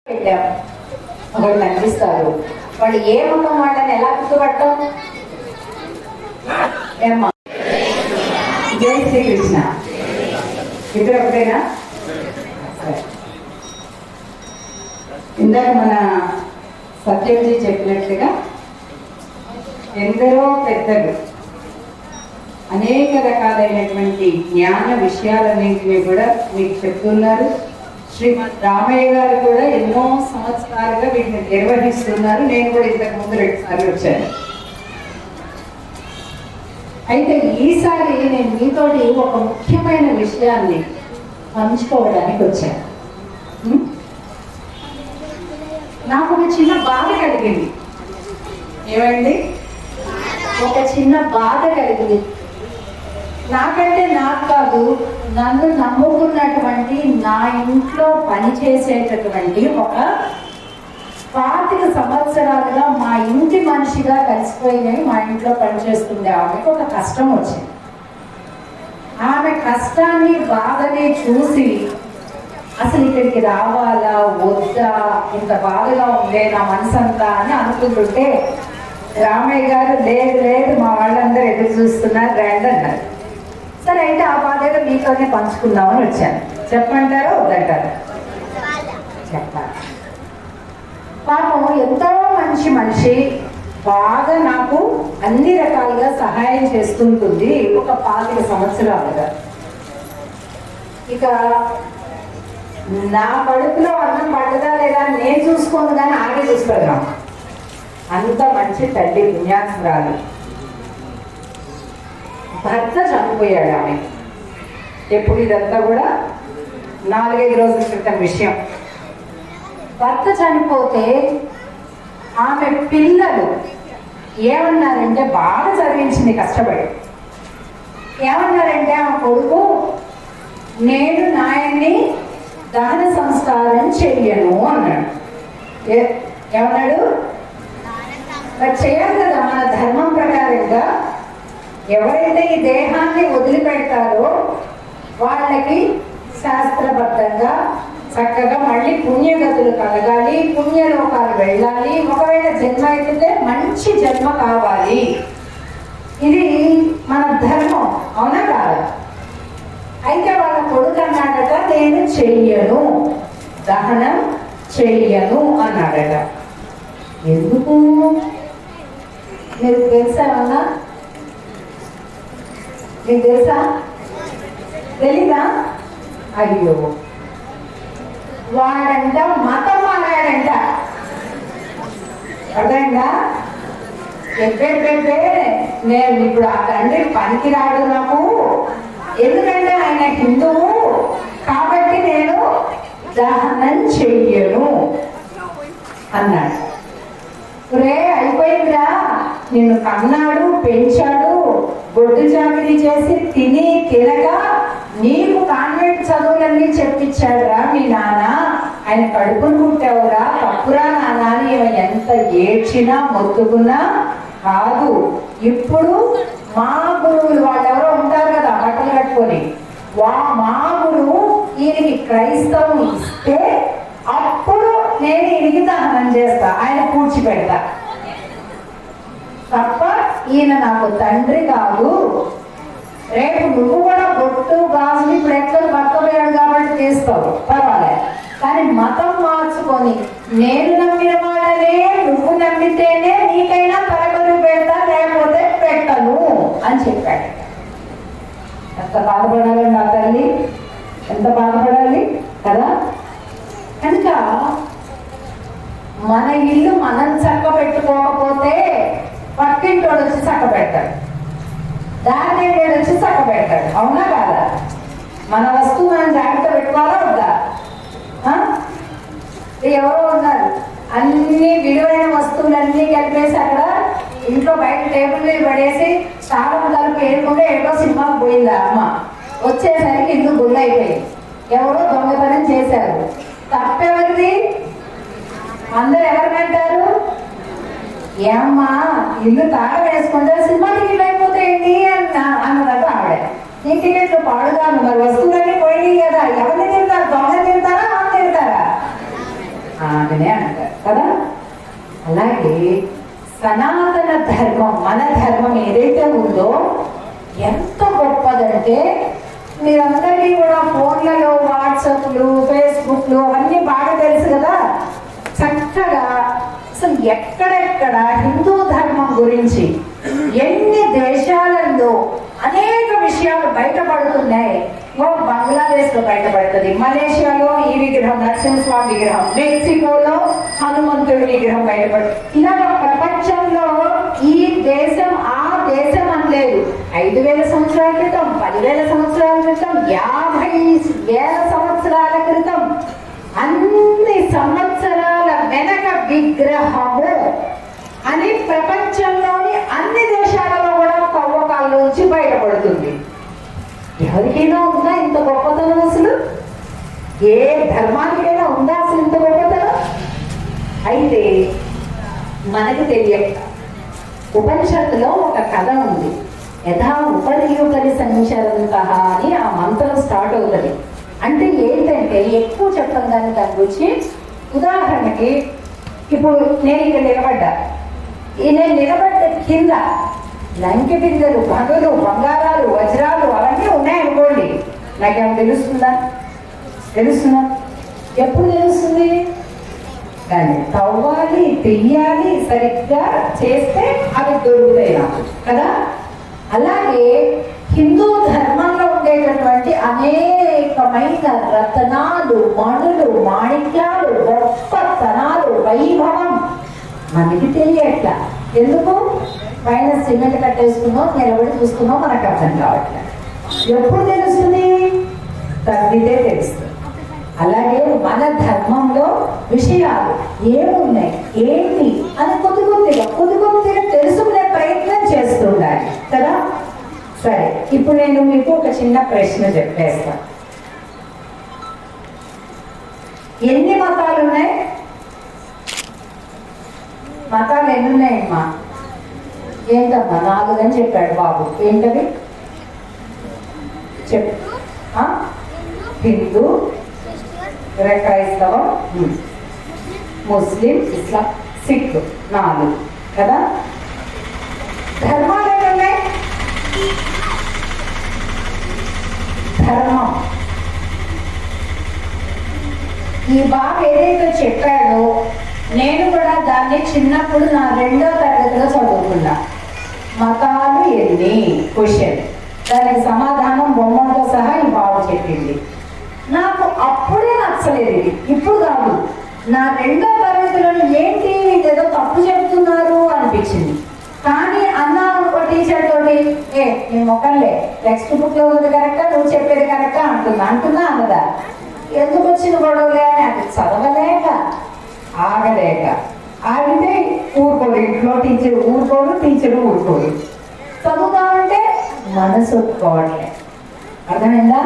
ఒకళ్ళు కనిపిస్తారు. వాళ్ళు ఏ ముఖం వాళ్ళని ఎలా గుర్తుపడతాం? ఏమ్మా, జై శ్రీకృష్ణ. ఇద్దరు ఒకటేనా? ఇందాక మన సత్యంజీ చెప్పినట్లుగా ఎందరో పెద్దలు అనేక రకాలైనటువంటి జ్ఞాన విషయాలన్నింటినీ కూడా మీకు చెప్తున్నారు. శ్రీమద్ రామయ్య గారు కూడా ఎన్నో సంవత్సరాలుగా వీటిని నిర్వహిస్తున్నారు. నేను కూడా ఇంతకు ముందు 2 సార్లు వచ్చాను. అయితే ఈసారి నేను మీతోటి ఒక ముఖ్యమైన విషయాన్ని పంచుకోవడానికి వచ్చాను. నాకు ఒక చిన్న బాధ కలిగింది. ఏమండి? ఒక చిన్న బాధ కలిగింది. నాకంటే నాకు కాదు, నన్ను నమ్ముకున్నటువంటి నా ఇంట్లో పనిచేసేటటువంటి ఒక 25 సంవత్సరాలుగా మా ఇంటి మనిషిగా కలిసిపోయినవి మా ఇంట్లో పనిచేస్తుంది ఆమెకు ఒక కష్టం వచ్చింది. ఆమె కష్టాన్ని బాధని చూసి అసలు ఇక్కడికి రావాలా వద్దా, ఇంత బాధగా ఉందే నా మనసంతా అని అనుకుంటుంటే రామయ్య గారు లేదు లేదు మా వాళ్ళందరూ ఎదురు చూస్తున్నారు రండి అన్నారు. సరే అయితే ఆ బాధ ఏదో మీతోనే పంచుకుందామని వచ్చాను. చెప్పమంటారా వద్దంటారా? చెప్పాలి. పాపం ఎంతో మంచి మనిషి, బాగా నాకు అన్ని రకాలుగా సహాయం చేస్తుంటుంది ఒక 25 సంవత్సరాలుగా. ఇక నా కడుపులో అన్నం పడ్డదా లేదా నేను చూసుకోను కానీ ఆగే చూస్తాను. అంత మంచి తల్లి, పుణ్యాత్మురాలు. భర్త చనిపోయాడు ఆమె. ఎప్పుడు ఇదంతా కూడా 4-5 రోజుల క్రితం విషయం. భర్త చనిపోతే ఆమె పిల్లలు ఏమన్నారంటే, బాగా చదివించింది కష్టపడి, ఏమన్నారంటే ఆమె కొడుకు నేను నాయన్ని దహన సంస్కారం చెయ్యను అన్నాడు. ఏమన్నాడు? చేయాలి కదా మన ధర్మం ప్రకారంగా. ఎవరైతే ఈ దేహాన్ని వదిలిపెడతారో వాళ్ళకి శాస్త్రబద్ధంగా చక్కగా మళ్ళీ పుణ్యగతులు కలగాలి, పుణ్యలోకాలు వెళ్ళాలి. ఒకవేళ జన్మ అయితే మంచి జన్మ కావాలి. ఇది మన ధర్మం, అవునా కాదా? అయితే వాళ్ళ కొడుకు అన్నాడట, నేను చెయ్యను, దహనం చెయ్యను అన్నాడట. ఎందుకు మీకు తెలుసా? అన్నా మీకు తెలుసా? తెలీదా? అయ్యో, వాడంట మతం మారాడంట. అర్థమైందా? చెప్పే నేను ఇప్పుడు ఆ తండ్రి పనికిరాడు నాకు, ఎందుకంటే ఆయన హిందువు కాబట్టి నేను దహనం చెయ్యను అన్నాడు. రే అయిపోయిందిరా, నిన్ను కన్నాడు, పెంచాడు, గొడ్డు చాకిరీ చేసి తిని తినక నీకు కాన్వెంట్ చదువులన్నీ చెప్పించాడురా మీ నాన్న, ఆయన కడుపును పుట్టావురా, తప్పురా నాన్న అని ఎంత ఏడ్చినా మొత్తుకున్నా కాదు. ఇప్పుడు మా గురువులు వాళ్ళెవరో ఉంటారు కదా బట్టలు కట్టుకొని, మా గురువు ఈయనకి క్రైస్తవం ఇస్తే అప్పుడు నేను ఈయనకి దహనం చేస్తా, ఆయన పూడ్చిపెడతా, తప్ప ఈయన నాకు తండ్రి కాదు. రేపు నువ్వు కూడా బొట్టు గాజులు ఇప్పుడు ఎట్లా భర్తపోయాడు కాబట్టి చేస్తావు, పర్వాలేదు. కానీ మతం మార్చుకొని నేను నమ్మిన వాళ్ళనే నువ్వు నమ్మితేనే నీకైనా తరగతి పెడతా, లేకపోతే పెట్టను అని చెప్పాడు. ఎంత బాధపడాలి నా తల్లి, ఎంత బాధపడాలి కదా. కనుక మన ఇల్లు మనం చక్క పెట్టుకోకపోతే పక్కింటోడు వచ్చి చక్క పెడతాడు, దాన్ని వచ్చి చక్క పెడతాడు, అవునా కాదా? మన వస్తువు మనం జాగ్రత్త పెట్టుకోవాలా వద్దా? ఎవరో ఉన్నారు అన్ని విలువైన వస్తువులన్నీ కలిపేసి అక్కడ ఇంట్లో బయట టేబుల్ మీద పడేసి స్టారం కలిపి ఏరుకుంటే ఏదో సినిమాకి పోయిందా అమ్మ, వచ్చేసరికి ఇల్లు గుళ్ళు అయిపోయింది. ఎవరో దొంగతనం చేశారు. తప్పెవరిది? అందరు ఎవరికంటారు? ఏమ్మా ఇల్లు తాళ వేసుకుంటే సినిమా టికెట్లు అయిపోతాయండి అన్నదట ఆవిడ. నీ టికెట్లు పాడుగాను, మరి వస్తువులన్నీ పోయినాయి కదా, ఎవరిని తింటారు? దొంగ తింటారా, తింటారా? నాగనే అంటారు కదా. అలాగే సనాతన ధర్మం, మన ధర్మం ఏదైతే ఉందో ఎంత గొప్పదంటే, మీరందరికీ కూడా ఫోన్లలో వాట్సాప్లు, ఫేస్బుక్లు అవన్నీ బాగా తెలుసు కదా. చక్కగా అసలు ఎక్కడెక్కడ హిందూ ధర్మం గురించి ఎన్ని దేశాలలో అనేక విషయాలు బయటపడుతున్నాయి. బంగ్లాదేశ్ లో బయటపడుతుంది, మలేషియాలో ఈ విగ్రహం నరసింహస్వామి విగ్రహం, మెక్సికోలో హనుమంతుడి విగ్రహం బయటపడుతుంది. ఇలా ప్రపంచంలో ఈ దేశం ఆ దేశం అనలేదు. 5,000 సంవత్సరాల క్రితం, 10,000 సంవత్సరాల క్రితం, 50,000 సంవత్సరాల క్రితం, అన్ని సంవత్సరాల వెనక విగ్రహము అని ప్రపంచంలోని అన్ని దేశాలలో కూడా తవ్వకాల నుంచి బయటపడుతుంది. ఎవరికైనా ఉందా ఇంత గొప్పతనం? అసలు ఏ ధర్మానికైనా ఉందా అసలు ఇంత గొప్పతనం? అయితే మనకు తెలియక ఉపనిషత్తులో ఒక కథ ఉంది. యథా ఉపరియుపరి సంచరంతః అని ఆ మంత్రం స్టార్ట్ అవుతుంది. అంటే ఏంటంటే ఎక్కువ చెప్పం కానీ దాని గురించి. ఉదాహరణకి ఇప్పుడు నేను ఇక్కడ నిలబడ్డా, నేను నిలబడ్డ కింద లంకె బిందెలు, గనులు, బంగారాలు, వజ్రాలు అవన్నీ ఉన్నాయనుకోండి, నాకేమో తెలుస్తుందా? ఎప్పుడు తెలుస్తుంది? దాన్ని తవ్వాలి, తెయ్యాలి, సరిగ్గా చేస్తే అవి దొరుకుతాయి నాకు కదా. అలాగే హిందూ ధర్మంలో ఉండేటటువంటి అనేకమైన రత్నాలు, మణులు, మాణిక్యాలు, గొప్పతనాలు, వైభవం మనకి తెలియట్ల. ఎందుకు? పైన సిమెంట్ కట్టేసుకున్నాం, నిలబడి చూసుకున్నాం, మనకు అర్థం కావట్లేదు. ఎప్పుడు తెలుస్తుంది? తగ్గితే తెలుస్తుంది. అలాగే మన ధర్మంలో విషయాలు ఏమున్నాయి, ఏంటి అని కొద్ది కొద్దిగా తెలుసుకునే ప్రయత్నం చేస్తుండాలి కదా. సరే, ఇప్పుడు నేను మీకు ఒక చిన్న ప్రశ్న చెప్పేస్తాను. ఎన్ని మతాలు ఉన్నాయి? మతాలు ఎన్ని ఉన్నాయమ్మా? ఏంటమ్మా? 4 అని చెప్పాడు బాబు. ఏంటవి చెప్పు. హిందూ, క్రైస్తవం, ముస్లిం, ఇస్లాం, సిక్ 4 కదా. ధర్మాలు ఏమున్నాయి? ధర్మం ఈ బాబు ఏదైతే చెప్పాడో నేను కూడా దాన్ని చిన్నప్పుడు నా 2వ తరగతిలో చదువుకున్నా. మతాలు ఎన్ని క్వశ్చన్, దానికి సమాధానం బొమ్మలతో సహా ఈ బాబు చెప్పింది. నాకు అప్పుడే నచ్చలేదు, ఇప్పుడు కాదు. నా 2వ తరగతిలో ఏంటి ఏదో తప్పు చెప్తున్నారు అనిపించింది. కానీ అన్నా ఒక టీచర్ తోటి నీ మొక్కలే టెక్స్ట్ బుక్ లో ఉంది కరెక్టా, నువ్వు చెప్పేది కరెక్టా అంటున్నా అన్నదా. ఎందుకు వచ్చిన గొడవలే అని అది చదవలేక ఆగలేక, ఆగితే ఊరుకోడు, ఇంట్లో టీచర్ ఊరుకోడు, టీచరు ఊరుకోడు. చదువుతామంటే మనసు ఒప్పుకోవట్లే. అర్థమైందా?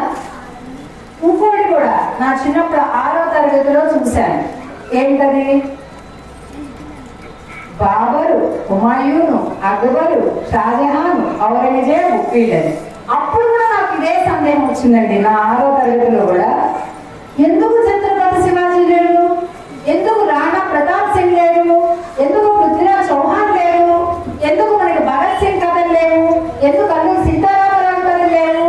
ఇంకోటి కూడా నా చిన్నప్పుడు 6వ తరగతిలో చూశాను. ఏంటది? బాబరు, హుమాయూను, అక్బరు, షాజహాన్, ఔరంగజేబు వీళ్ళని. అప్పుడు కూడా నాకు ఇదే సందేహం వచ్చిందండి. నా 6వ తరగతిలో కూడా ఎందుకు ఛత్రపతి శివాజీ లేడు, ఎందుకు రాణా ప్రతాప్ సింగ్ లేడు, ఎందుకు పృథ్వీరాజ్ చౌహాన్ లేడు, ఎందుకు మనకి భగత్ సింగ్ కథలు లేవు, ఎందుకు అల్లూరి సీతారామరావు కథలు లేవు,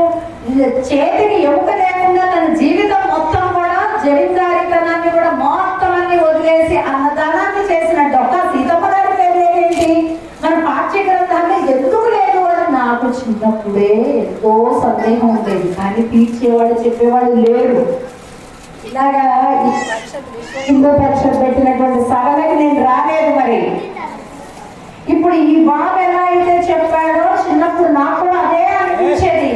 చేతికి ఎముక లేకుండా తన జీవితం మొత్తం కూడా జమీందారీతనాన్ని కూడా మొత్తం అన్ని వదిలేసి అన్నదానాన్ని చేసిన డొక్కా సీతమ్మ గారి పేరు ఏంటి, మన పాఠ్య గ్రంథాన్ని ఎందుకు లేదు అని నాకు చిన్నప్పుడే ఎంతో సందేహం ఉండేది. కానీ తీర్చేవాడు, చెప్పేవాడు లేరు. ఇలాగా హిందూ పరిషత్ పెట్టినటువంటి సభలకి నేను రాలేదు. మరి ఇప్పుడు ఈ బాబు ఎలా అయితే చెప్పాడో చిన్నప్పుడు నాకు కూడా అదే అనిపించేది.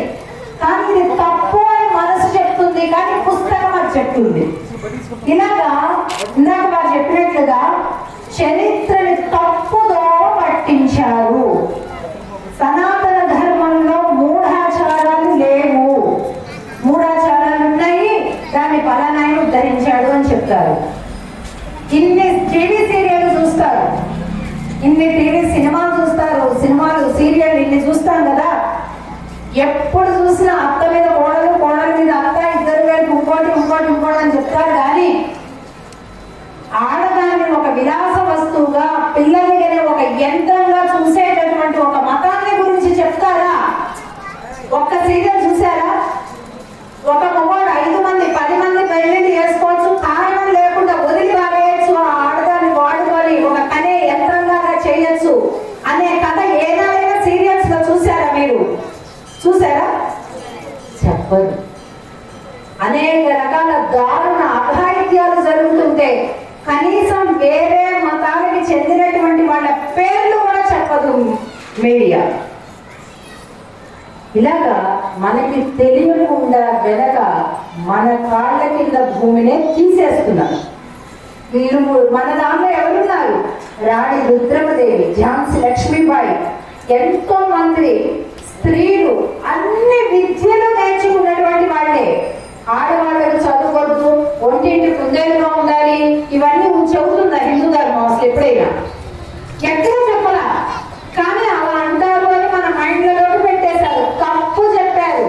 కానీ ఇది తప్పు అని మనసు చెప్తుంది, కానీ పుస్తకం అది చెప్తుంది. ఇలాగా ఇందాక వారు చెప్పినట్లుగా చరిత్రని తప్పుదో పట్టించారు. సనాతన ధర్మంలో మూఢాచారాలు లేవు. మూఢాచారాలు ఉన్నాయి, దాన్ని ఫలానాయన ఉద్ధరించాడు అని చెప్తారు. ఇన్ని టీవీ సీరియల్ చూస్తారు, ఇన్ని టీవీ సినిమాలు చూస్తారు, సినిమాలు సీరియల్ ఇన్ని చూస్తాం కదా. ఎప్పుడు చూసినా అత్త మీద కోడలు, కోడల మీద అత్త, ఇద్దరు గారికి ఇంకోటి అని చెప్తారు. కానీ ఆడ పిల్లల్ని కానీ ఒక యంత్రంగా చూసేటటువంటి ఒక మతాన్ని గురించి చెప్తారా? ఒక్క సీరియల్ చూసారా? ఒక మగవాడు 5 మంది 10 మంది పెళ్లిళ్ళు చేసుకోవచ్చు, కారణం లేకుండా వదిలి పారేయచ్చు, ఆ ఆడదాన్ని వాడుకొని ఒక కనే యంత్రంగా చేయొచ్చు అనే కథ ఏదైనా సీరియల్స్ లో చూసారా? మీరు చూసారా? చెప్పదు. అనేక రకాల దారుణ అఘాయిత్యాలు జరుగుతుంటే కనీసం వేరే మతానికి చెందినటువంటి వాళ్ళ పేర్లు కూడా చెప్పదు మీడియా. ఇలాగా మనకి తెలియకుండా వెనక మన కాళ్ళ కింద భూమినే తీసేస్తున్నారు. వీరు మన దాంట్లో ఎవరున్నారు? రాణి రుద్రమదేవి, ఝాన్సీ లక్ష్మీబాయి, ఎంతో మంది స్త్రీలు అన్ని విద్యలు నేర్చుకున్నటువంటి వాళ్ళే. ఆడవాళ్ళకు చదువుకోవద్దు, ఒంటింటి కుందేలుగా ఉండాలి, ఇవన్నీ చెబుతుందా హిందూ ధర్మం? అసలు ఎప్పుడైనా ఎక్కడ చెప్పలా, కానీ అలా అంటారు అని మన మైండ్లలోకి పెట్టేశారు. తప్పు చెప్పారు,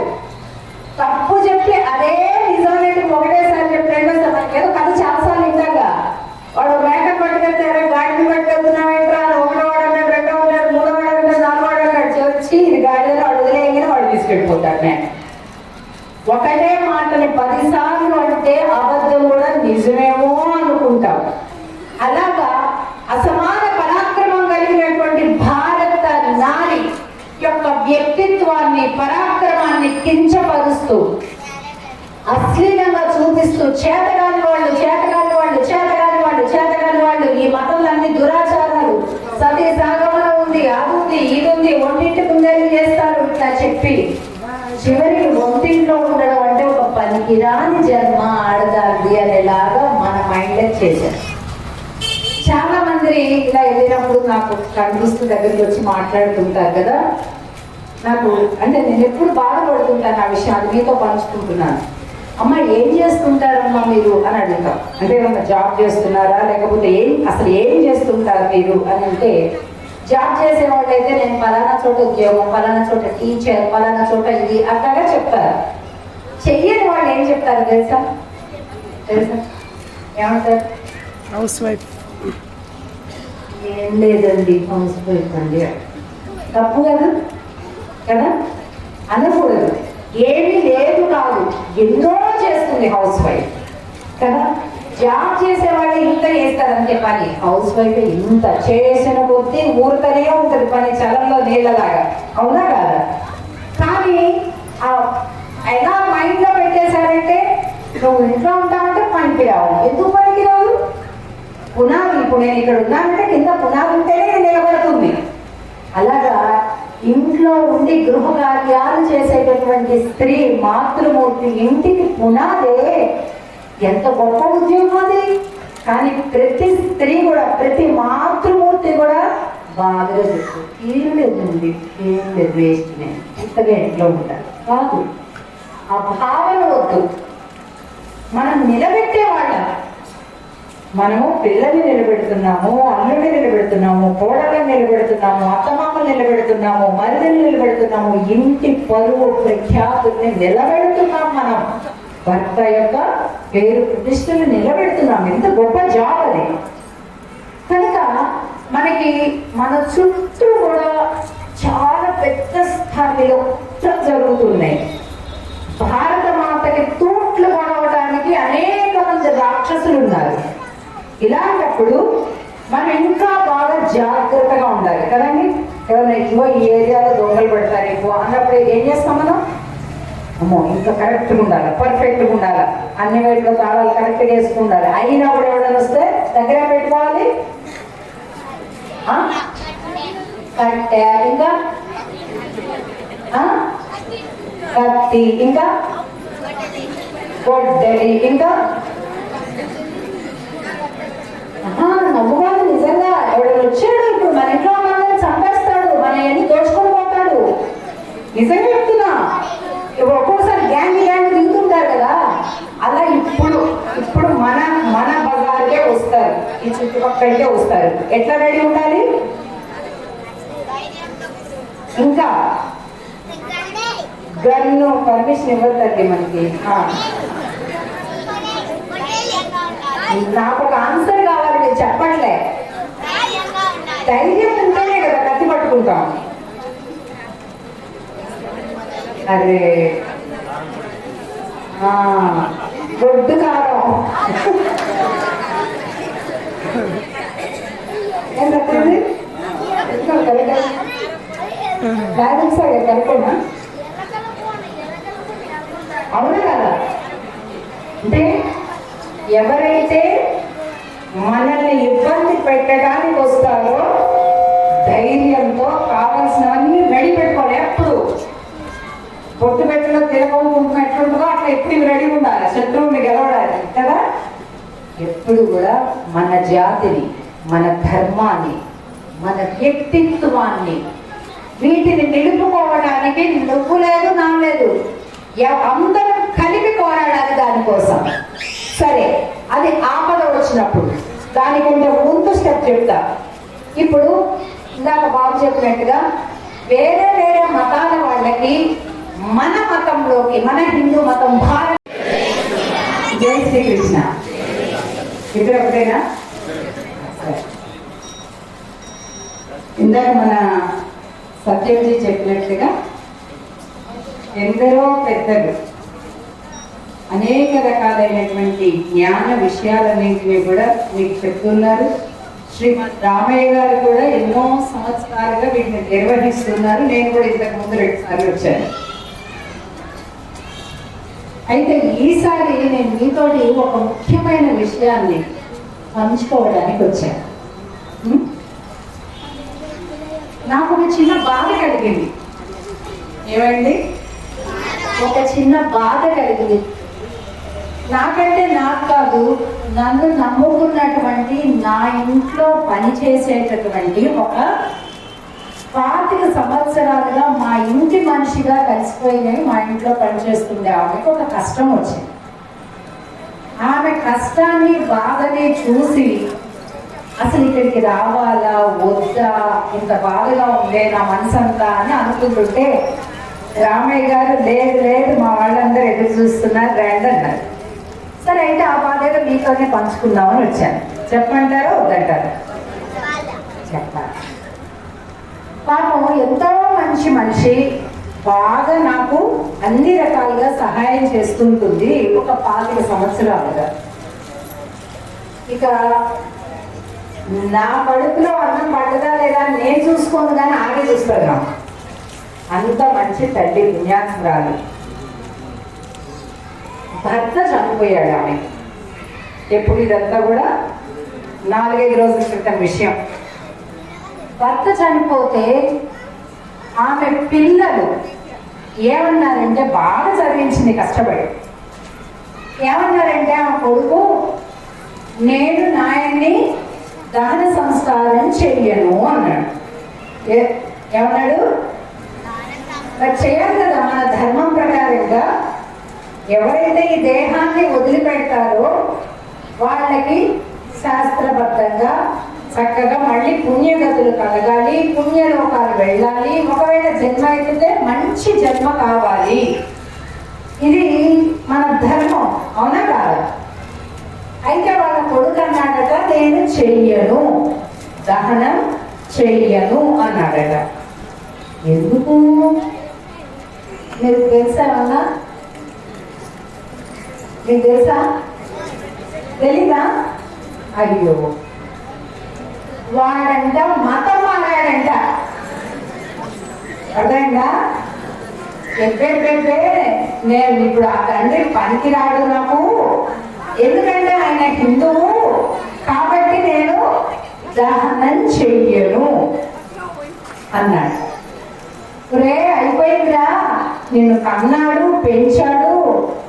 తప్పు చెప్పి అదే నిజానికి ఒకటేసారి చెప్పి రెండోసారి మనకి ఏదో కథ చాలాసార్లు ఇందాక వాడు మేకప్ పట్టుకెళ్తారా, గాడిని పట్టుకెళ్తున్నావు ఏంట్రా, ఒకటో వాడు అన్నాడు, రెండో వాడు, మూడో వాడు అన్నాడు, నాలుగో వాడు అన్నాడు, వచ్చి ఇది గాడిలో వాడు వదిలేయగానే వాడు తీసుకెళ్ళిపోతాడు. నేను ఒకటే మాటని 10 సార్లు అంటే అబద్ధం కూడా నిజమేమో అనుకుంటాం. అలాగా అసమాన పరాక్రమం కలిగినటువంటి భారత నారి యొక్క వ్యక్తిత్వాన్ని, పరాక్రమాన్ని కించపరుస్తూ, అశ్లీలంగా చూపిస్తూ చేతగాని వాళ్ళు చేతగాని వాళ్ళు చేతగాని వాళ్ళు చేతగాని వాళ్ళు, ఈ మతంలన్నీ దురాచారాలు, సతీ సాగమనం ఉంది, అది ఉంది, ఇది ఉంది, ఒంటింటి కుందేలు చేస్తారు ఇట్లా చెప్పి చివరికి ఒంటింట్లో ఉండడం అంటే ఒక పనికిరాని జన్మ ఆడదాది అనేలాగా మన మైండ్ చేశారు. చాలా మంది ఇలా వెళ్ళినప్పుడు నాకు కనిపిస్తూ దగ్గరికి వచ్చి మాట్లాడుతుంటారు కదా. నాకు అంటే నేను ఎప్పుడు బాధపడుతుంటాను ఆ విషయం, అది మీతో పంచుకుంటున్నాను. అమ్మ ఏం చేస్తుంటారమ్మా మీరు అని అడుగుతాం. అంటే ఏమన్నా జాబ్ చేస్తున్నారా, లేకపోతే అసలు ఏం చేస్తుంటారు మీరు అని అంటే, జాబ్ చేసే వాళ్ళు అయితే నేను పలానా చోట ఉద్యోగం, పలానా చోట టీచర్, పలానా చోట ఇది అట్లాగా చెప్తారు. చెయ్యని వాళ్ళు ఏం చెప్తారు తెలుసా? ఏమంటారు? House wife. ఏం లేదండి హౌస్ వైఫ్ అండి. తప్పు కదా కదా అనకూడదు. ఏమీ లేదు కాదు, ఎన్నో చేస్తుంది హౌస్ వైఫ్ కదా. జాబ్ చేసే వాళ్ళు ఇంత చేస్తారంటే పని, హౌస్ వైఫ్ ఇంత చేసిన కొద్దీ ఊరుతనే ఉంటుంది పని, చలంలో నీళ్ళలాగా. అవునా కాదా? కానీ ఎలా మైండ్ లో పెట్టేశారంటే, నువ్వు ఇంట్లో ఉంటావంటే పనికి రావాలి. ఎందుకు పనికి రావు? పునాది, ఇప్పుడు నేను ఇక్కడ ఉన్నానంటే కింద పునాది ఉంటేనే నిలబడుతుంది. అలాగా ఇంట్లో ఉండి గృహ కార్యాలు చేసేటటువంటి స్త్రీ, మాతృమూర్తి, ఇంటికి పునాదే. ఎంత గొప్ప ఉద్యోగం అది. కానీ ప్రతి స్త్రీ కూడా, ప్రతి మాతృమూర్తి కూడా బాగా చెప్పు, ఏం లేదండి, ఏం లేదు, వేస్ట్, నేను ఇంతగా ఇంట్లో ఉంటాను కాదు. ఆ భావన వద్దు. మనం నిలబెట్టేవాళ్ళం. మనము పిల్లల్ని నిలబెడుతున్నాము, అల్లుడిని నిలబెడుతున్నాము, కోడలను నిలబెడుతున్నాము, అత్తమామలు నిలబెడుతున్నాము, మరిదిని నిలబెడుతున్నాము, ఇంటి పరువు ప్రఖ్యాతుల్ని నిలబెడుతున్నాం. మనం భర్త యొక్క పేరు ప్రతిష్టలు నిలబెడుతున్నాం. ఎంత గొప్ప జాబ్ అది. కనుక మనకి మన చుట్టూ కూడా చాలా పెద్ద స్థాయిలో జరుగుతున్నాయి. భారత మాతకి తూట్లు కొనవడానికి అనేక మంది రాక్షసులు ఉన్నారు. ఇలాంటప్పుడు మనం ఇంకా బాగా జాగ్రత్తగా ఉండాలి కదండి. ఎవరైనా ఎక్కువ ఈ ఏరియాలో దొంగలు పెడతారు ఎక్కువ అన్నప్పుడు ఏం చేస్తాం మనం? అమ్మో ఇంకా కరెక్ట్గా ఉండాలి, పర్ఫెక్ట్గా ఉండాలి, అన్ని వైపులో తాళాలు కరెక్ట్గా వేసుకుండాలి. అయినా కూడా ఎవరైనా వస్తే దగ్గర పెట్టుకోవాలి. కట్టె, ఇంకా కత్తి, ఇంకా గొడ్డలి, ఇంకా నవ్వుగాదు. నిజంగా ఎవడైనా వచ్చాడు ఇప్పుడు మన ఇంట్లో ఉన్నదని చంపేస్తాడు, మన ఎన్ని దోచుకొని పోతాడు. నిజంగా చెప్తున్నా. ఒక్కొక్కసారి గ్యాంగ్ దిగుతుంటారు కదా, అలా ఇప్పుడు మన బజార్కే వస్తారు, ఈ చుట్టుపక్కలకే వస్తారు. ఎట్లా రెడీ ఉండాలి? ఇంకా గన్ను పర్మిషన్ ఇవ్వద్దండి మనకి. నాకు ఒక ఆన్సర్ కావాలి, మీరు చెప్పట్లే. పెట్టుకుంటాం. అరే గొడ్డు కారం ఏం పెట్టింది కరెక్టేనా? అవునా కదా? అంటే ఎవరైతే మనల్ని ఇబ్బంది పెట్టడానికి వస్తారో ధైర్యంతో కావాల్సినవన్నీ రెడీ పెట్టుకోవాలి. ఎప్పుడు పొట్టు పెట్టలో తిరగడం ఎట్లుంటుందో అట్లా ఎప్పుడు రెడీ ఉండాలి శత్రువుని గెలవడానికి కదా. ఎప్పుడు కూడా మన జాతిని, మన ధర్మాన్ని, మన వ్యక్తిత్వాన్ని వీటిని నిలుపుకోవడానికి నువ్వు లేదు నా లేదు, అందరం కలిపి పోరాడాలి దానికోసం. సరే, అది ఆపద వచ్చినప్పుడు దానికంటే ముందు స్టెప్ చెప్తా. ఇప్పుడు ఇందాక బాబు చెప్పినట్టుగా వేరే వేరే మతాల వాళ్ళకి మన మతంలోకి, మన హిందూ మతం భారత జై శ్రీకృష్ణ ఇద్దరు ఒకటేనా? ఇందాక మన సత్యంజీ చెప్పినట్లుగా ఎందరో పెద్దలు అనేక రకాలైనటువంటి జ్ఞాన విషయాలన్నింటినీ కూడా మీకు చెప్తున్నారు. శ్రీమద్ రామయ్య గారు కూడా ఎన్నో సంవత్సరాలుగా వీటిని నిర్వహిస్తున్నారు. నేను కూడా ఇంతకు ముందు 2 సార్లు వచ్చాను. అయితే ఈసారి నేను మీతోటి ఒక ముఖ్యమైన విషయాన్ని పంచుకోవడానికి వచ్చాను. నాకు ఒక చిన్న బాధ కలిగింది. ఏమండి? ఒక చిన్న బాధ కలిగింది. నాకంటే నాకు కాదు, నన్ను నమ్ముకున్నటువంటి నా ఇంట్లో పనిచేసేటటువంటి ఒక 25 సంవత్సరాలుగా మా ఇంటి మనిషిగా కలిసిపోయినవి మా ఇంట్లో పనిచేస్తుండే ఆమెకు ఒక కష్టం వచ్చింది. ఆమె కష్టాన్ని బాధని చూసి అసలు ఇక్కడికి రావాలా వద్దా, ఇంత బాధగా ఉండే నా మనసు అంతా అని అనుకుంటుంటే రామయ్య గారు లేదు లేదు మా వాళ్ళందరూ ఎదురు చూస్తున్నారు రండి అన్నారు. సరే, అయితే ఆ బాధ ఏదో మీతోనే పంచుకుందామని వచ్చాను. చెప్పమంటారా వద్దంటారా? చెప్పాలి. పాపం ఎంతో మంచి మనిషి, బాగా నాకు అన్ని రకాలుగా సహాయం చేస్తుంటుంది ఒక 25 సంవత్సరాలుగా. ఇక నా కడుపులో అన్నం పడ్డదా లేదా నేను చూసుకోను కానీ ఆగే చూస్తాను. అంత మంచి తల్లి, పుణ్యాత్మురాలు. భర్త చనిపోయాడు ఆమె. ఎప్పుడు ఇదంతా కూడా 4-5 రోజుల క్రితం విషయం. భర్త చనిపోతే ఆమె పిల్లలు ఏమన్నారంటే, బాగా చదివించింది కష్టపడి, ఏమన్నారంటే ఆ కొడుకు నేను నాయన్ని దహన సంస్కారం చెయ్యను అన్నాడు. ఏమన్నాడు? చేయాలి కదా మన ధర్మం ప్రకారంగా. ఎవరైతే ఈ దేహాన్ని వదిలిపెడతారో వాళ్ళకి శాస్త్రబద్ధంగా చక్కగా మళ్ళీ పుణ్యగతులు కలగాలి, పుణ్యలోకాలు వెళ్ళాలి. ఒకవేళ జన్మ అయితే మంచి జన్మ కావాలి. ఇది మన ధర్మం, అవునా కాదా? అయితే వాళ్ళ కొడుకు అన్నాడట, నేను చెయ్యను, దహనం చెయ్యను అన్నాడట. ఎందుకు మీకు తెలుసా? అన్నా మీకు తెలుసా? తెలీదా? అయ్యో, వాడంట మతం మారాడంట. అర్థమైందా? చెప్పే నేను ఇప్పుడు ఆ తండ్రి పనికి రాడు నాకు, ఎందుకంటే ఆయన హిందువు కాబట్టి నేను దహనం చెయ్యను అన్నాడు. రే అయిపోయిందిరా, నిన్ను కన్నాడు, పెంచాడు,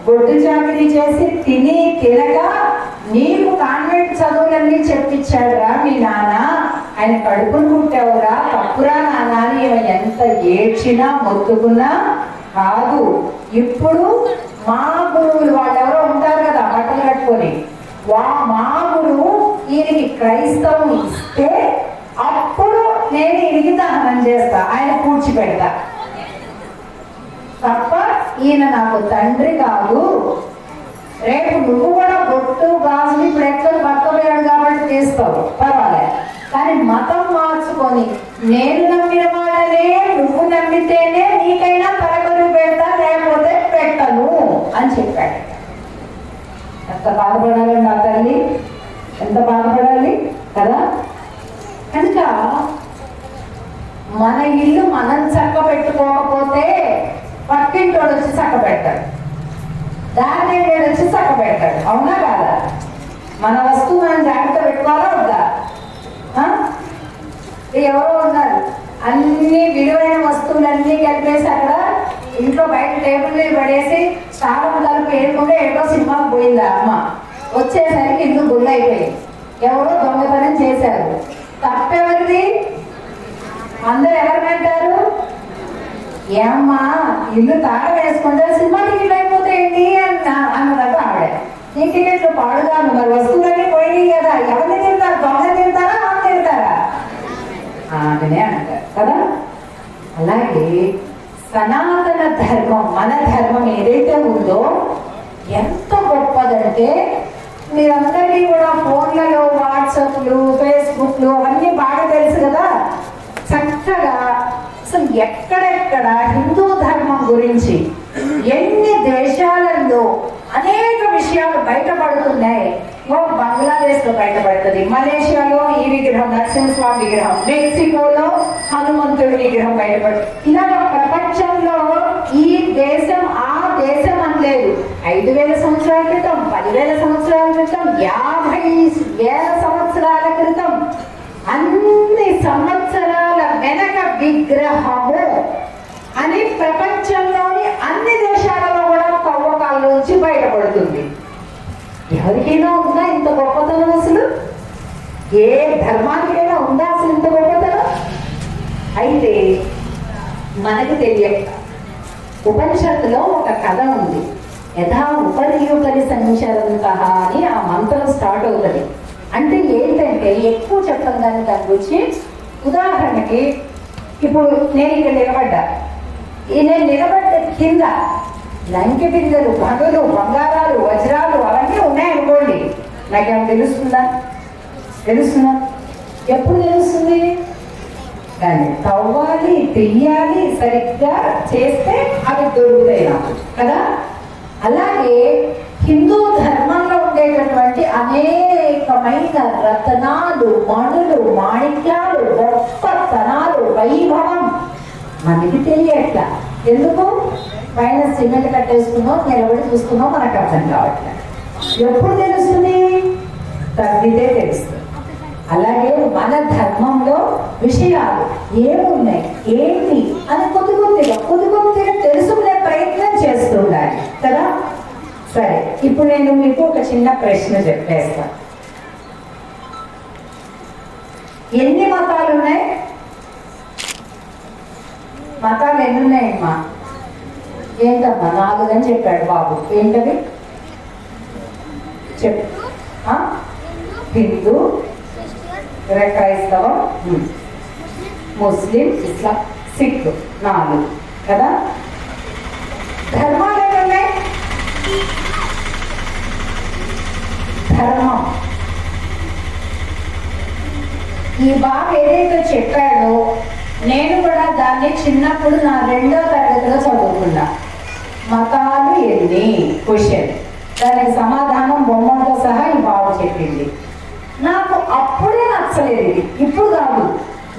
బొడ్డు చాకిరీ చేసి తిని తినగా నీకు కాన్వెంట్ చదువులన్నీ చెప్పించాడు రా మీ నాన్న, ఆయన కడుపును పుట్టావురా, తప్పురా నాన్న అని ఎంత ఏడ్చినా మొత్తుకున్నా కాదు. ఇప్పుడు మా గురువులు వాళ్ళెవరో ఉంటారు కదా బట్టలు కట్టుకొని, మా గురువు ఈయనకి క్రైస్తవం ఇస్తే అప్పుడు నేను ఈయనకి దహనం చేస్తా, ఆయన పూడ్చిపెడతా, తప్ప ఈయన నాకు తండ్రి కాదు. రేపు నువ్వు కూడా బొట్టు గాజులు ఇప్పుడు ఎట్లా భర్తపోయాడు కాబట్టి తీస్తావు, పర్వాలేదు. కానీ మతం మార్చుకొని నేను నమ్మిన నమ్మకూడదనే నువ్వు నమ్మితేనే నీకైనా తలకొరి పెడతా, లేకపోతే పెట్టను అని చెప్పాడు. ఎంత బాధపడాలి నా తల్లి, ఎంత బాధపడాలి కదా. కనుక మన ఇల్లు మనం చక్క పెట్టుకోకపోతే పక్కింటోడు వచ్చి చక్క పెడతాడు, దాన్ని వచ్చి చక్క పెడతాడు. అవునా కాదా? మన వస్తువు మనం జాగ్రత్త పెట్టుకోవాలా వద్దా? ఎవరో ఉన్నారు అన్ని విలువైన వస్తువులన్నీ కలిపేసి అక్కడ ఇంట్లో బయట టేబుల్ మీద పడేసి స్టారం కలిపి ఏడుకుంటే ఏదో సినిమాకి పోయిందా అమ్మ. వచ్చేసరికి ఇల్లు గుళ్ళు అయిపోయింది. ఎవరో దొంగతనం చేశారు. తప్పెవరిది? అందరు ఎవరినంటారు? ఏమ్మా ఇల్లు తాళ వేసుకుంటే సినిమా టికెట్లు అయిపోతాయండి అన్నదట ఆవిడ. ఈ టికెట్లు పాడుగాను, మరి వస్తువులన్నీ పోయినాయి కదా, ఎవరిని తింటారు? దొంగ తింటారా, ఆమె తింటారా? ఆమెనే అంటారు కదా. అలాగే సనాతన ధర్మం, మన ధర్మం ఏదైతే ఉందో ఎంత గొప్పదంటే, మీరందరికీ కూడా ఫోన్లలో వాట్సాప్లు, ఫేస్బుక్లు అవన్నీ బాగా తెలుసు కదా. చక్కగా అసలు ఎక్కడెక్కడ హిందూ ధర్మం గురించి ఎన్ని దేశాలలో అనేక విషయాలు బయటపడుతున్నాయి. బంగ్లాదేశ్ లో బయటపడుతుంది, మలేషియాలో ఈ విగ్రహం నరసింహస్వామి విగ్రహం, మెక్సికోలో హనుమంతుడి విగ్రహం బయటపడుతుంది. ఇలా ప్రపంచంలో ఈ దేశం ఆ దేశం అనలేదు. 5,000 సంవత్సరాల క్రితం, 10,000 సంవత్సరాల క్రితం, 50,000 సంవత్సరాల క్రితం, అన్ని సంవత్సరాల వెనక విగ్రహము అని ప్రపంచంలోని అన్ని దేశాలలో కూడా తవ్వకాల నుంచి బయటపడుతుంది. ఎవరికైనా ఉందా ఇంత గొప్పతనం? అసలు ఏ ధర్మానికైనా ఉందా అసలు ఇంత గొప్పతనం? అయితే మనకు తెలియక ఉపనిషత్తులో ఒక కథ ఉంది. యథా ఉపరి సంచరంత అని ఆ మంత్రం స్టార్ట్ అవుతుంది. అంటే ఏంటంటే ఎక్కువ చెప్పం కానీ దాని గురించి. ఉదాహరణకి ఇప్పుడు నేను ఇక్కడ నిలబడ్డా, నేను నిలబడ్డ కింద లంకె బిందెలు, పనులు, బంగారాలు, వజ్రాలు అవన్నీ ఉన్నాయనుకోండి, నాకేమో తెలుస్తుందా? ఎప్పుడు తెలుస్తుంది? దాన్ని తవ్వాలి, తెయ్యాలి, సరిగ్గా చేస్తే అవి దొరుకుతాయి నాకు కదా. అలాగే హిందూ ధర్మంలో ఉండేటటువంటి అనేకమైన రత్నాలు, మణులు, మాణిక్యాలు, గొప్పతనాలు, వైభవం మనకి తెలియట్ల. ఎందుకు? పైన సిమెంట్ కట్టేసుకున్నాం, నిలబడి చూసుకున్నాం, మనకు అర్థం కావట్లేదు. ఎప్పుడు తెలుస్తుంది? తగ్గితే తెలుస్తుంది. అలాగే మన ధర్మంలో విషయాలు ఏమున్నాయి, ఏంటి అని కొద్ది కొద్దిగా తెలుసుకునే ప్రయత్నం చేస్తూ ఉండాలి కదా. సరే, ఇప్పుడు నేను మీకు ఒక చిన్న ప్రశ్న చెప్పేస్తాను. ఎన్ని మతాలు ఉన్నాయి? మతాలు ఎన్ని ఉన్నాయమ్మా? ఏంటమ్మా? 4 అని చెప్పాడు బాబు. ఏంటది చెప్పు. హిందూ, క్రైస్తవం, ముస్లిం, ఇస్లాం, సిక్ 4 కదా. ధర్మాలు ఏమున్నాయి? ధర్మం ఈ బాబు ఏదైతే చెప్పాడో నేను కూడా దాన్ని చిన్నప్పుడు నా 2వ తరగతిలో చదువుకున్నా. మతాలు ఎన్ని క్వశ్చన్, దానికి సమాధానం బొమ్మలతో సహా ఈ బాబు చెప్పింది. నాకు అప్పుడే నచ్చలేదు ఇది, ఇప్పుడు కాదు.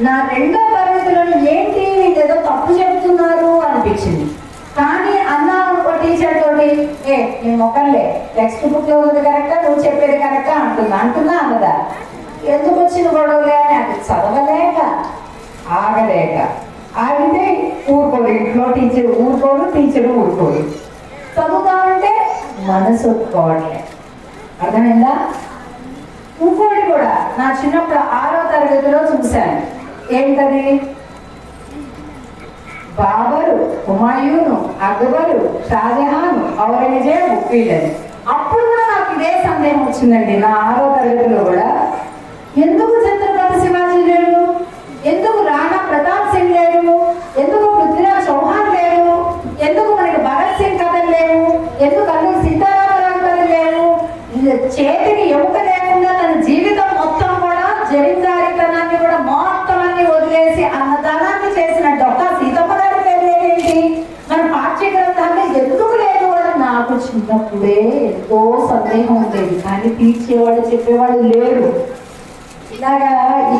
నా 2వ తరగతిలో ఏంటి ఏదో తప్పు చెప్తున్నారు అనిపించింది. కానీ అన్నా ఒక టీచర్ తోటి నీ మొక్కలే టెక్స్ట్ బుక్ లో ఉంది కరెక్టా, నువ్వు చెప్పేది కరెక్టా అంటున్నా అన్నదా. ఎందుకు వచ్చిన గొడవలే అని అది చదవలేక ఆగలేక ఆగితే ఊరుకోడు. ఇంట్లో టీచర్ ఊరుకోడు, టీచరు ఊరుకోడు. చదువుతామంటే మనసు ఒప్పుకోవట్లే. అర్థమైందా? ఇంకోటి కూడా నా చిన్నప్పుడు 6వ తరగతిలో చూశాను. ఏంటది? బాబరు, హుమాయూను, అక్బరు, షాజహాను, ఔరంగజేబు వీళ్ళని. అప్పుడు కూడా నాకు ఇదే సందేహం వచ్చిందండి. నా 6వ తరగతిలో కూడా ఎందుకు ఛత్రపతి శివాజీ లేడు, ఎందుకు రాణా ప్రతాప్ సింగ్ లేడు, ఎందుకు పృథ్వీరాజ్ చౌహాన్ లేడు, ఎందుకు మనకి భగత్ సింగ్ కథలు లేవు, ఎందుకు అల్లూరి సీతారామరాజు కథలు లేవు. చేతికి ఎముక లేకుండా తన జీవితం మొత్తం కూడా జమీందారీతనాన్ని కూడా మొత్తం అన్ని వదిలేసి అన్నదానాన్ని చేసిన ఎంతో సందేహం ఉండేది, కానీ తీర్చేవాడు చెప్పేవాడు లేరు. ఇలాగా ఈ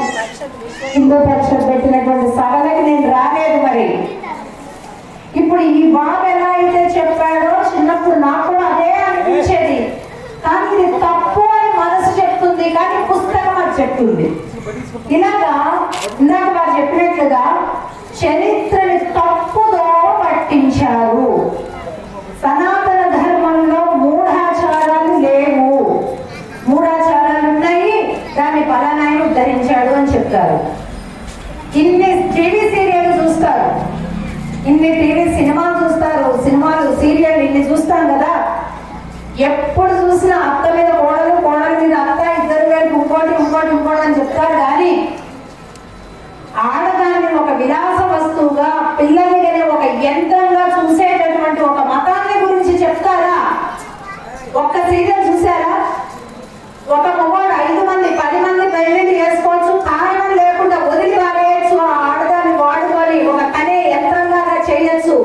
హిందూ పరిషత్ పెట్టినటువంటి సభలకి నేను రాలేదు. మరి ఇప్పుడు ఈ బాబు ఎలా అయితే చెప్పాడో చిన్నప్పుడు నాకు కూడా అదే అనిపించేది, కానీ ఇది తప్పు అని మనసు చెప్తుంది, కానీ పుస్తకం అది చెప్తుంది. ఇలాగా ఇందాక వారు చెప్పినట్లుగా చరిత్రని తప్పుదో పట్టించారు. సనాతన ధర్మంలో మూఢాచారాలు లేవు, మూఢాచారాలు ఉన్నాయి, దాన్ని ఫలానాయన ఉద్ధరించాడు అని చెప్తారు. ఇన్ని టీవీ సీరియల్ చూస్తారు, ఇన్ని టీవీ సినిమాలు చూస్తారు, సినిమాలు సీరియల్ ఇన్ని చూస్తాం కదా. ఎప్పుడు చూసినా అత్త మీద కోడలు, కోడల మీద అత్త, ఇద్దరు గారికి ఇంకోటి ఇంకోటి ఇంకోటి అని చెప్తారు. కానీ ఆడదాన్ని ఒక విలాస వస్తువుగా, పిల్లలకి ఒక యంత్రంగా చూసేటటువంటి ఒక మతాన్ని గురించి చెప్తారా? ఒక్క సీరియల్ చూసారా? ఒక మగవాడు 5 మంది 10 మంది పెళ్లిళ్ళు చేసుకోవచ్చు, కారణం లేకుండా వదిలి వారేయచ్చు, ఆ ఆడదాన్ని వాడుకొని ఒక కనే యంత్రంగా చేయొచ్చు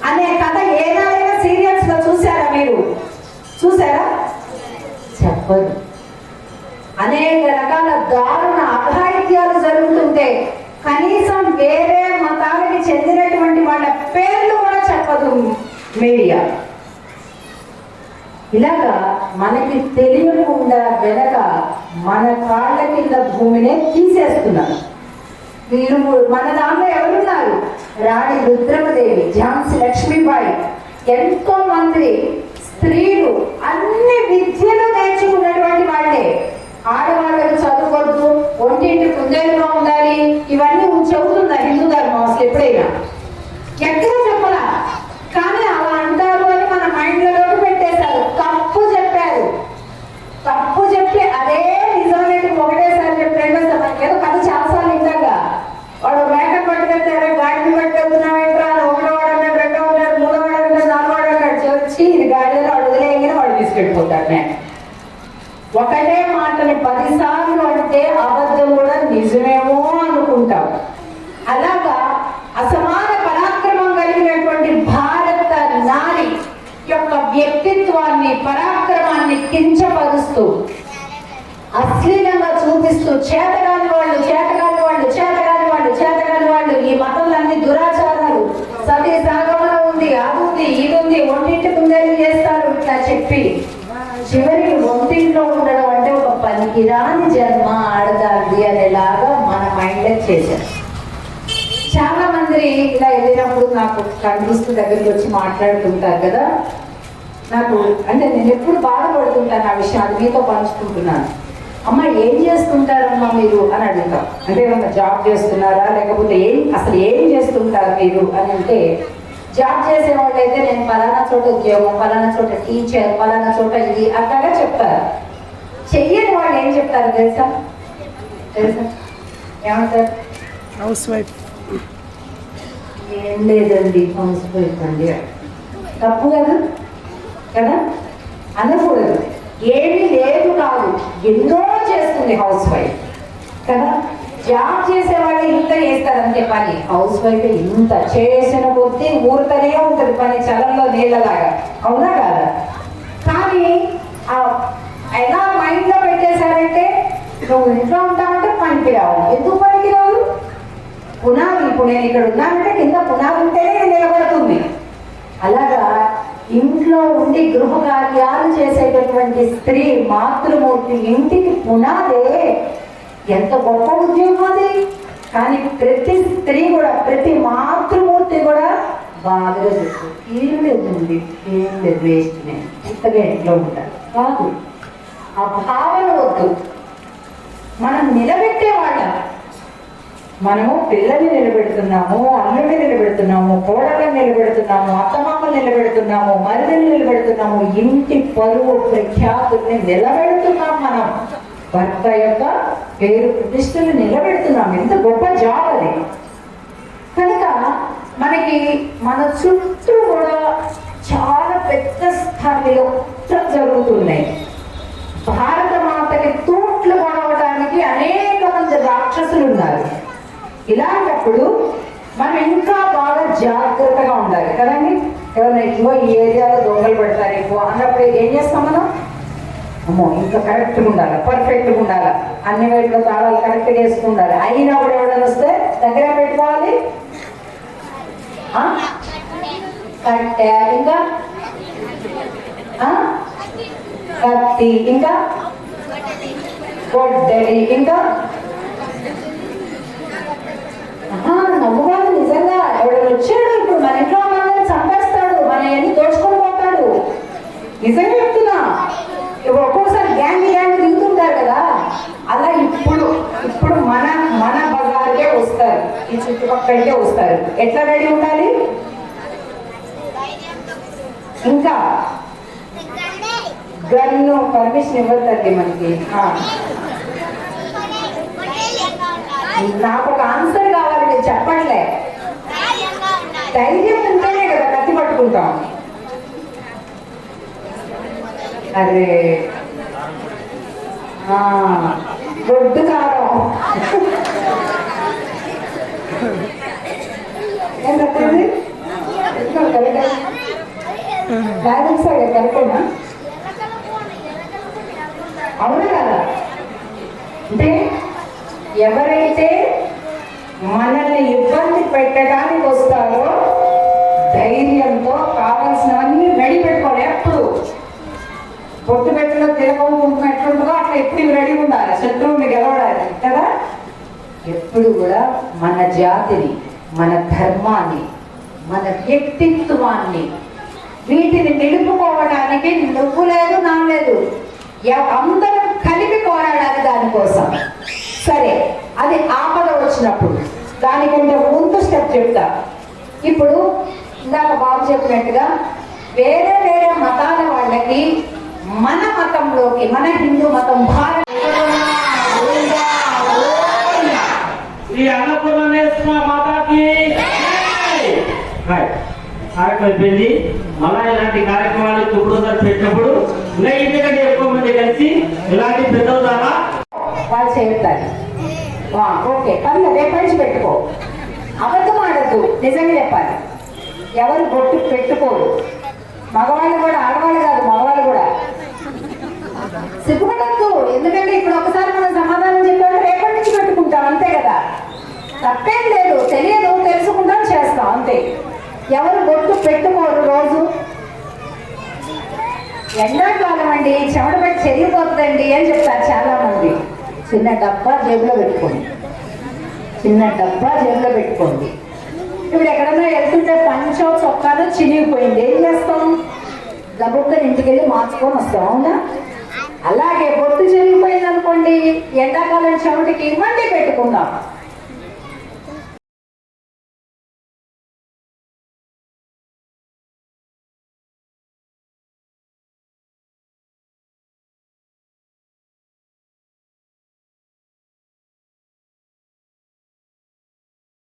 అనే కథ ఏదైనా సీరియల్స్ లో చూసారా? మీరు చూసారా? చెప్పదు. అనేక రకాల దారుణ అఘాయిత్యాలు జరుగుతుంటే కనీసం వేరే మతాలకి చెందినటువంటి వాళ్ళ పేర్లు కూడా చెప్పదు మీడియా. ఇలాగా మనకి తెలియకుండా వెనక మన కాళ్ళ కింద భూమినే తీసేస్తున్నారు. వీళ్ళు మన దాంట్లో ఎవరున్నారు? రాణి రుద్రమదేవి, ఝాన్సీ లక్ష్మీబాయి, ఎంతో మంది స్త్రీలు అన్ని విద్యలు నేర్చుకున్నటువంటి వాళ్ళే. ఆడవాళ్ళకు చదువుకోవద్దు, ఒంటింటి కుందేలుగా ఉండాలి, ఇవన్నీ చెబుతుందా హిందూ ధర్మం? అసలు ఎప్పుడైనా ఎక్కడ చెప్పలా, కానీ అలా అంటారు అని మన మైండ్లలోకి పెట్టేశారు. తప్పు చెప్పారు, తప్పు చెప్పి అదే నిజానికి ఒకటేసారి చెప్పి రెండోసారి ఏదో కథ చాలాసార్లు ఇందాక వాడు మేకప్ పట్టుకెళ్తారా, గాడిని పట్టుకెళ్తున్నావు ఏంట్రా, ఒకటో వాడు అన్నాడు, రెండో వాడు, మూడో వాడు అన్నాడు, నాలుగో వాడు అన్నాడు, వచ్చి ఇది గాడిలో వాడు వదిలేయగానే వాడు తీసుకెళ్ళిపోతాడు. నేను ఒకటే మాటని 10 సార్లు అంటే అబద్ధం కూడా నిజమేమో అనుకుంటాం. అలాగా అసమాన పరాక్రమం కలిగినటువంటి భారత నారి యొక్క వ్యక్తిత్వాన్ని, పరాక్రమాన్ని కించపరుస్తూ, అశ్లీలంగా చూపిస్తూ, చేతగాని వాళ్ళు చేతగాని వాళ్ళు చేతగాని వాళ్ళు చేతగాని వాళ్ళు, ఈ మతంలన్నీ దురాచారాలు, సతీ సాగమనం ఉంది, అది ఉంది, ఇది ఉంది, ఒంటింటి కుందేలు చేస్తారు ఇట్లా చెప్పి చివరికి ఒంటింట్లో ఉండడం అంటే ఒక పనికిరాని జన్మ ఆడదాది అనేలాగా మన మైండ్ చేశారు. చాలా మంది ఇలా వెళ్ళినప్పుడు నాకు కనిపిస్తూ దగ్గరికి వచ్చి మాట్లాడుతుంటారు కదా. నాకు అంటే నేను ఎప్పుడు బాధపడుతుంటాను ఆ విషయం, అది మీతో పంచుకుంటున్నాను. అమ్మ ఏం చేస్తుంటారమ్మా మీరు అని అడుగుతాం. అంటే ఏమన్నా జాబ్ చేస్తున్నారా, లేకపోతే అసలు ఏం చేస్తుంటారు మీరు అని అంటే, జాబ్ చేసే వాళ్ళు అయితే నేను పలానా చోట ఉద్యోగం, పలానా చోట టీచర్, పలానా చోట ఇది అట్లాగా చెప్తారు. చెయ్యని వాళ్ళు ఏం చెప్తారు తెలుసా? ఏమంటారు? House wife. ఏం లేదండి, హౌస్ వైఫ్ అండి. తప్పు కదా కదా అనకూడదు. ఏమీ లేదు కాదు, ఎన్నో చేస్తుంది హౌస్ వైఫ్ కదా. జాబ్ చేసే వాళ్ళు ఇంత చేస్తారంటే పని, హౌస్ వైఫ్ ఇంత చేసిన కొద్దీ ఊరుతనే ఉంటుంది పని, చలంలో నీళ్ళలాగా. అవునా కాదా? కానీ ఎలా మైండ్ లో పెట్టేశారంటే, నువ్వు ఇంట్లో ఉంటావంటే పనికి రావాలి. ఎందుకు పనికి రావు? పునాది, ఇప్పుడు నేను ఇక్కడ ఉన్నానంటే కింద పునాది ఉంటేనే నిలబడుతుంది. అలాగా ఇంట్లో ఉండి గృహ కార్యాలు చేసేటటువంటి స్త్రీ, మాతృమూర్తి, ఇంటికి పునాదే. ఎంత గొప్ప ఉద్యోగం అది. కానీ ప్రతి స్త్రీ కూడా, ప్రతి మాతృమూర్తి కూడా బాగా చెప్తుంది, ఏం లేదండి, ఏం లేదు, వేస్ట్, నేను ఇంతగా ఇంట్లో ఉంటాను కాదు. ఆ భావన వద్దు. మనం నిలబెట్టేవాళ్ళం. మనము పిల్లల్ని నిలబెడుతున్నాము, అల్లుడిని నిలబెడుతున్నాము, కోడళ్ళని నిలబెడుతున్నాము, అత్తమామలు నిలబెడుతున్నాము, మరిదిని నిలబెడుతున్నాము, ఇంటి పరువు ప్రఖ్యాతుల్ని నిలబెడుతున్నాం. మనం భర్త యొక్క పేరు ప్రతిష్టలు నిలబెడుతున్నాం. ఎంత గొప్ప జాబ్ అది. కనుక మనకి మన చుట్టూ కూడా చాలా పెద్ద స్థాయిలో జరుగుతున్నాయి. భారత మాతకి తూట్లు కొనవడానికి అనేక మంది రాక్షసులు ఉన్నారు. ఇలాంటప్పుడు మనం ఇంకా బాగా జాగ్రత్తగా ఉండాలి కదండి. ఎవరైనా ఎక్కువ ఈ ఏరియాలో దొంగలు పెడతారు ఎక్కువ అన్నప్పుడు ఏం చేస్తాం మనం? అమ్మో ఇంకా కరెక్ట్గా ఉండాలి, పర్ఫెక్ట్గా ఉండాలి, అన్ని వైపులో తాళాలు కరెక్ట్గా వేసుకుండాలి. అయినా కూడా ఎవరైనా వస్తే దగ్గర పెట్టుకోవాలి. కట్టె, ఇంకా కత్తి, ఇంకా గొడ్డలి, ఇంకా నవ్వుగాదు. నిజంగా ఎవడైనా వచ్చాడు ఇప్పుడు మన ఇంట్లో వాళ్ళని చంపేస్తాడు, మన ఎన్ని దోచుకొని పోతాడు. నిజంగా చెప్తున్నా. ఒక్కొక్కసారి గ్యాంగ్ దిగుతుంటారు కదా, అలా ఇప్పుడు మన మన బజార్కే వస్తారు, ఈ చుట్టుపక్కలకే వస్తారు. ఎట్లా రెడీ ఉండాలి? ఇంకా గన్ను పర్మిషన్ ఇవ్వద్దండి మనకి. నాకు ఒక ఆన్సర్ కావాలి, మీరు చెప్పట్లే. ధైర్యం ఉంటేనే కదా కత్తి పట్టుకుంటాం. అరే గొడ్డు కారం ఏం కట్టింది? బ్యాలెన్స్ కరెక్టేనా? అవునా కదా? అంటే ఎవరైతే మనల్ని ఇబ్బంది పెట్టడానికి వస్తారో ధైర్యంతో కావాల్సినవన్నీ రెడీ పెట్టుకోవాలి. ఎప్పుడు పొట్టు పెట్టిన తిరగం ఎట్లుంటుందో అట్లా ఎప్పుడు రెడీ ఉండాలి శత్రువుని గెలవడానికి కదా. ఎప్పుడు కూడా మన జాతిని, మన ధర్మాన్ని, మన వ్యక్తిత్వాన్ని, వీటిని నిలుపుకోవడానికి నువ్వు లేదు, నా లేదు, అందరం కలిపి పోరాడాలి దానికోసం. సరే, అది ఆపద వచ్చినప్పుడు దానికంటే ముందు స్టెప్ చెప్తా. ఇప్పుడు ఇందాక బాబు చెప్పినట్టుగా వేరే వేరే మతాల వాళ్ళకి మన మతంలోకి, మన హిందూ మతం అయిపోయింది. మళ్ళా ఇలాంటి కార్యక్రమాలు తుప్పుడు పెట్టినప్పుడు ఇంకా ఇంటికంటే ఎక్కువ మంది కలిసి ఇలాంటి పెద్దవుతారా వాళ్ళు చేస్తారు. ఓకే, పర్లేదు, రేపటి పెట్టుకో. అబద్ధం ఆడద్దు, నిజంగా చెప్పాలి. ఎవరు బొట్టు పెట్టుకోరు, మగవాళ్ళు కూడా, ఆడవాళ్ళు కాదు, మగవాళ్ళు కూడా. సిగ్గుపడద్దు, ఎందుకంటే ఇప్పుడు ఒకసారి మనం సమాధానం చెప్పాము, రేపటి నుంచి పెట్టుకుంటాం, అంతే కదా. తప్పేం లేదు, తెలియదు, తెలుసుకుంటాం, చేస్తాం, అంతే. ఎవరు బొట్టు పెట్టుకోరు రోజు. ఎండాకాలం అండి, చెమట పెట్టి చెరిగిపోతుందండి అని చెప్తారు చాలా మంది. చిన్న డబ్బా జేబులో పెట్టుకోండి, చిన్న డబ్బా జేబులో పెట్టుకోండి. ఇప్పుడు ఎక్కడన్నా వెళ్తుంటే పంచో చొక్కాలో చినిగిపోయింది, ఏం చేస్తాం? గబుక్క ఇంటికి వెళ్ళి మార్చుకొని వస్తాం, అవునా? అలాగే బొట్టు చెరిగిపోయింది అనుకోండి, ఎండాకాలం చెమటకి ఇవ్వండి పెట్టుకుందాం.